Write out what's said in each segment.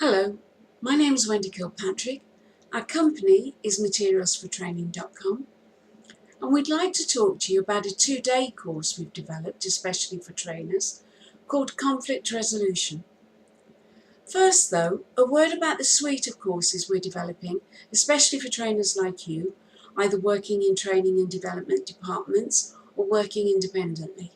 Hello, my name is Wendy Kilpatrick. Our company is MaterialsForTraining.com, and we'd like to talk to you about a 2-day course we've developed especially for trainers called Conflict Resolution. First though, a word about the suite of courses we're developing, especially for trainers like you, either working in training and development departments or working independently.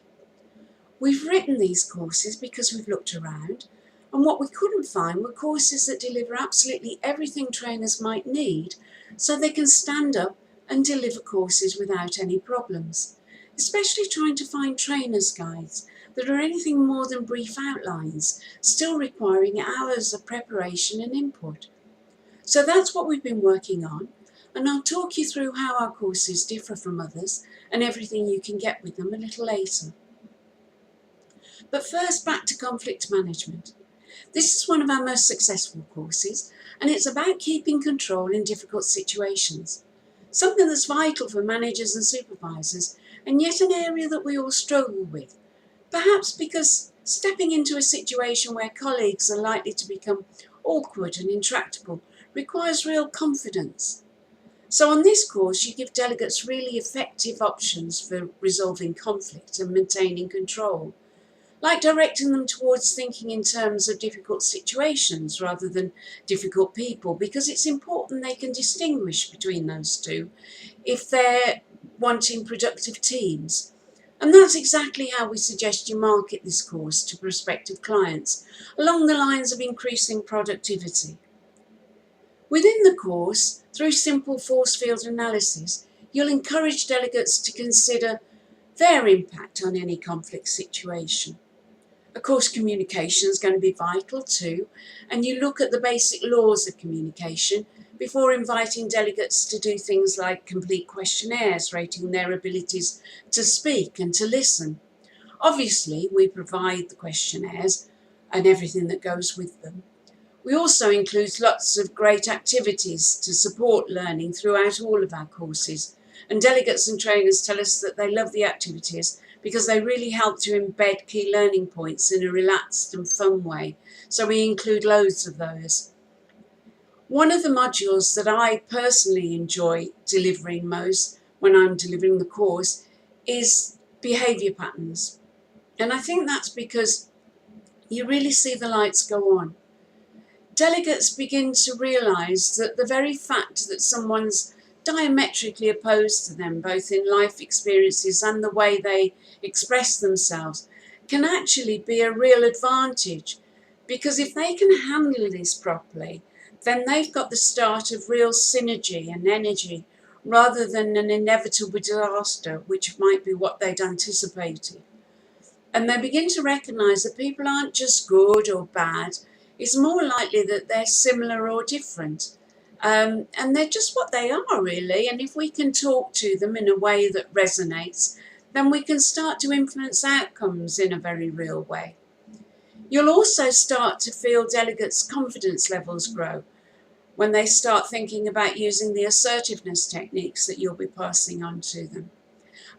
We've written these courses because we've looked around, and what we couldn't find were courses that deliver absolutely everything trainers might need so they can stand up and deliver courses without any problems, especially trying to find trainers' guides that are anything more than brief outlines, still requiring hours of preparation and input. So that's what we've been working on, and I'll talk you through how our courses differ from others and everything you can get with them a little later. But first, back to conflict management. This is one of our most successful courses, and it's about keeping control in difficult situations. Something that's vital for managers and supervisors, and yet an area that we all struggle with. Perhaps because stepping into a situation where colleagues are likely to become awkward and intractable requires real confidence. So on this course, you give delegates really effective options for resolving conflict and maintaining control, like directing them towards thinking in terms of difficult situations rather than difficult people, because it's important they can distinguish between those two if they're wanting productive teams. And that's exactly how we suggest you market this course to prospective clients, along the lines of increasing productivity. Within the course, through simple force field analysis, you'll encourage delegates to consider their impact on any conflict situation. Of course, communication is going to be vital too, and you look at the basic laws of communication before inviting delegates to do things like complete questionnaires rating their abilities to speak and to listen. Obviously, we provide the questionnaires and everything that goes with them. We also include lots of great activities to support learning throughout all of our courses, and delegates and trainers tell us that they love the activities because they really help to embed key learning points in a relaxed and fun way, so we include loads of those. One of the modules that I personally enjoy delivering most when I'm delivering the course is behaviour patterns. And I think that's because you really see the lights go on. Delegates begin to realise that the very fact that someone's diametrically opposed to them, both in life experiences and the way they express themselves, can actually be a real advantage, because if they can handle this properly, then they've got the start of real synergy and energy, rather than an inevitable disaster, which might be what they'd anticipated. And they begin to recognise that people aren't just good or bad, it's more likely that they're similar or different. And they're just what they are, really. And if we can talk to them in a way that resonates, then we can start to influence outcomes in a very real way. You'll also start to feel delegates' confidence levels grow when they start thinking about using the assertiveness techniques that you'll be passing on to them.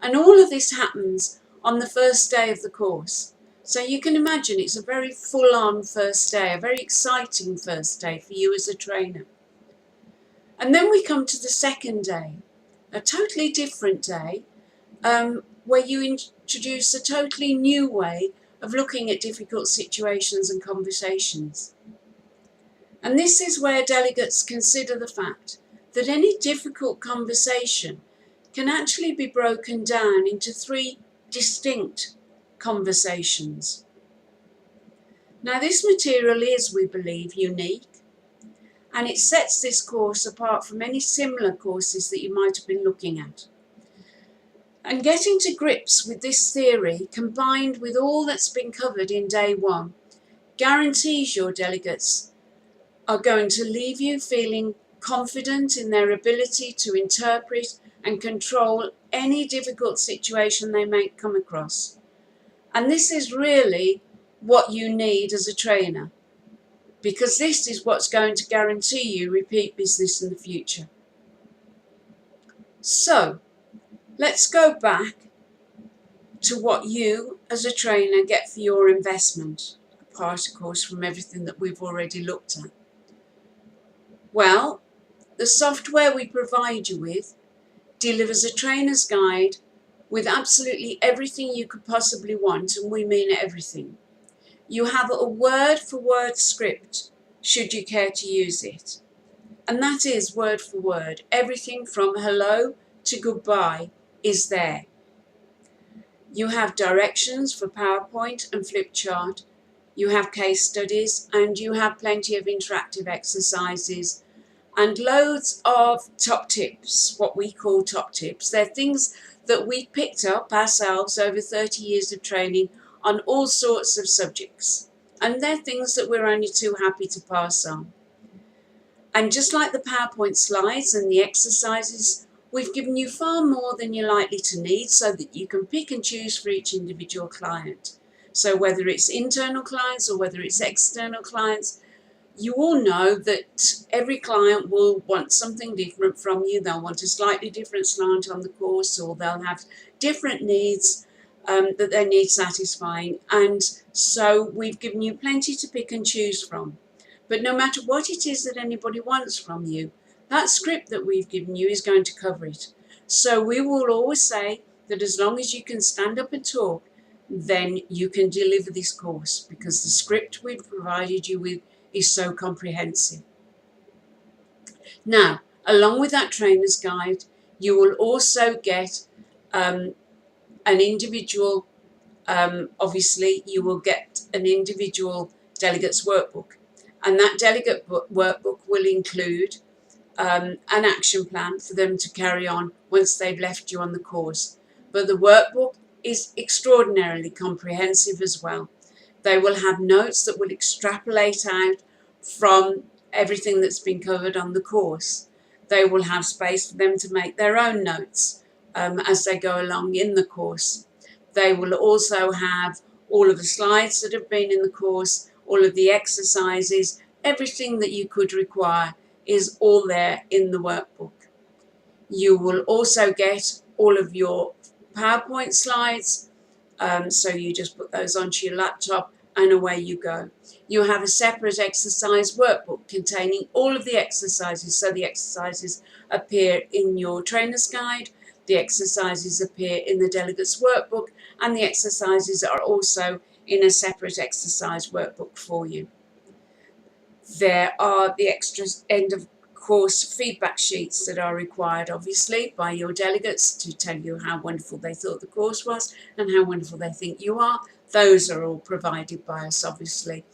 And all of this happens on the first day of the course. So you can imagine it's a very full-on first day, a very exciting first day for you as a trainer. And then we come to the second day, a totally different day, where you introduce a totally new way of looking at difficult situations and conversations. And this is where delegates consider the fact that any difficult conversation can actually be broken down into 3 distinct conversations. Now, this material is, we believe, unique, and it sets this course apart from any similar courses that you might have been looking at. And getting to grips with this theory, combined with all that's been covered in day 1, guarantees your delegates are going to leave you feeling confident in their ability to interpret and control any difficult situation they may come across. And this is really what you need as a trainer, because this is what's going to guarantee you repeat business in the future. So, let's go back to what you as a trainer get for your investment, apart of course from everything that we've already looked at. Well, the software we provide you with delivers a trainer's guide with absolutely everything you could possibly want, and we mean everything. You have a word-for-word script, should you care to use it. And that is word for word. Everything from hello to goodbye is there. You have directions for PowerPoint and flip chart. You have case studies, and you have plenty of interactive exercises and loads of top tips, what we call top tips. They're things that we picked up ourselves over 30 years of training on all sorts of subjects. And they're things that we're only too happy to pass on. And just like the PowerPoint slides and the exercises, we've given you far more than you're likely to need so that you can pick and choose for each individual client. So whether it's internal clients or whether it's external clients, you all know that every client will want something different from you. They'll want a slightly different slant on the course, or they'll have different needs that they need satisfying. And so we've given you plenty to pick and choose from. But no matter what it is that anybody wants from you, that script that we've given you is going to cover it. So we will always say that as long as you can stand up and talk, then you can deliver this course, because the script we've provided you with is so comprehensive. Now, along with that trainer's guide, you will also get an individual, obviously you will get an individual delegate's workbook. And that delegate workbook will include an action plan for them to carry on once they've left you on the course. But the workbook is extraordinarily comprehensive as well. They will have notes that will extrapolate out from everything that's been covered on the course. They will have space for them to make their own notes as they go along in the course. They will also have all of the slides that have been in the course, all of the exercises, everything that you could require is all there in the workbook. You will also get all of your PowerPoint slides, so you just put those onto your laptop and away you go. You have a separate exercise workbook containing all of the exercises, so the exercises appear in your trainer's guide, the exercises appear in the delegate's workbook, and the exercises are also in a separate exercise workbook for you. There are the extra end of course feedback sheets that are required, obviously, by your delegates to tell you how wonderful they thought the course was and how wonderful they think you are. Those are all provided by us, obviously.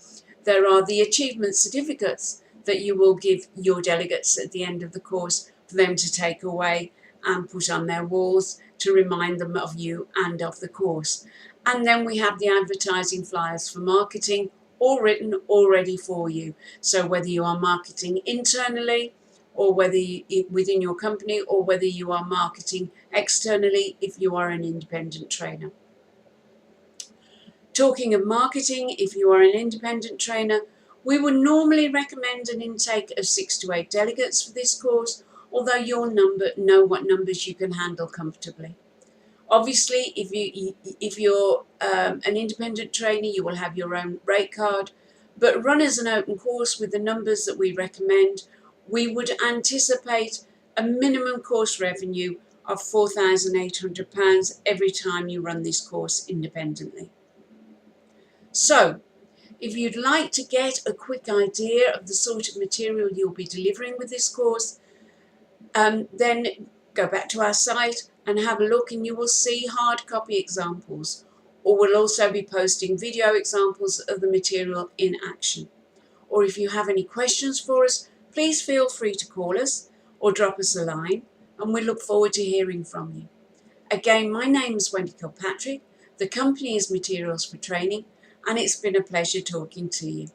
There are the achievement certificates that you will give your delegates at the end of the course for them to take away and put on their walls to remind them of you and of the course. And then we have the advertising flyers for marketing, all written already for you. So whether you are marketing internally or whether within your company, or whether you are marketing externally if you are an independent trainer. Talking of marketing, if you are an independent trainer, we would normally recommend an intake of 6 to 8 delegates for this course, although you'll know what numbers you can handle comfortably. Obviously, if you're an independent trainer, you will have your own rate card, but run as an open course with the numbers that we recommend, we would anticipate a minimum course revenue of £4,800 every time you run this course independently. So, if you'd like to get a quick idea of the sort of material you'll be delivering with this course, then go back to our site and have a look, and you will see hard copy examples, or we'll also be posting video examples of the material in action. Or if you have any questions for us, please feel free to call us or drop us a line, and we look forward to hearing from you. Again, my name is Wendy Kilpatrick, the company is Materials for Training, and it's been a pleasure talking to you.